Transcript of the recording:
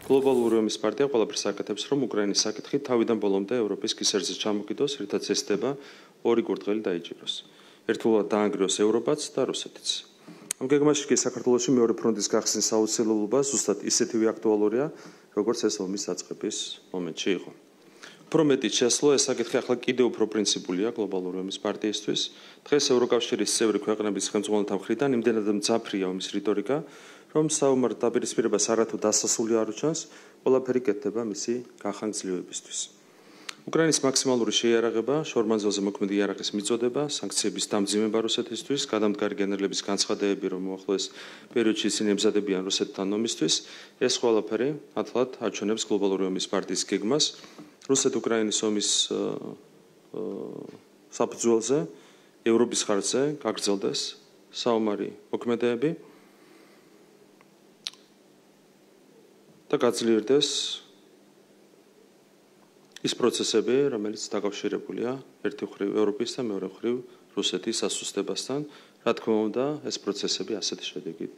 Global Ურემის პარტია ყველაფერს აკეთებს, რომ უკრაინის საკითხი თავიდან ბოლომდე ევროპის კისერზე ჩამოკიდოს, რითაც ესდება ორი კურდღელი დაიჭიროს. ერთდროულად დაანგრიოს ევროპაც და რუსეთიც. ამ გეგმაში კი საქართველოში მეორე ფრონტის გახსნის აუცილებლობა ზუსტად ისეთივე აქტუალურია, როგორც ეს ომის დაწყების მომენტში იყო. უფრო მეტიც შესაძლოა ეს საკითხი ახლა კიდევ უფრო პრინციპულია Global Ურემის პარტიისთვის. დღეს ევროკავშირის წევრი ქვეყნების ხელმძღვანელთა მხრიდან იმდენად მძაფრია ომის რიტორიკა, რომ საომარ დაპირისპირებას არათუ დასასრული არ უჩანს, ყველაფერი კეთდება მისი განხანგრძლივებისთვის. უკრაინის მაქსიმალური შეიარაღება, შორმანძილზე მოქმედი იარაღის მიწოდება, სანქციების დამძიმება რუსეთისთვის, გადამდგარი გენერლების განცხადებები, რომ უახლოეს პერიოდში ისინი ემზადებიან რუსეთთან ომისთვის, ეს ყველაფერი ათლად აჩვენებს Global Ურემის პარტიის გეგმას, რუსეთ-უკრაინის ომის საფუძველზე, ევროპის ხარჯზე გაგრძელდეს საომარი მოქმედებები და გაძლიერდეს ის პროცესები, რომელიც დაკავშირებულია ერთი მხრივ ევროპის და მეორე მხრივ რუსეთის ასუსტებასთან. რა თქმა უნდა, ეს პროცესები ასეთი შედეგით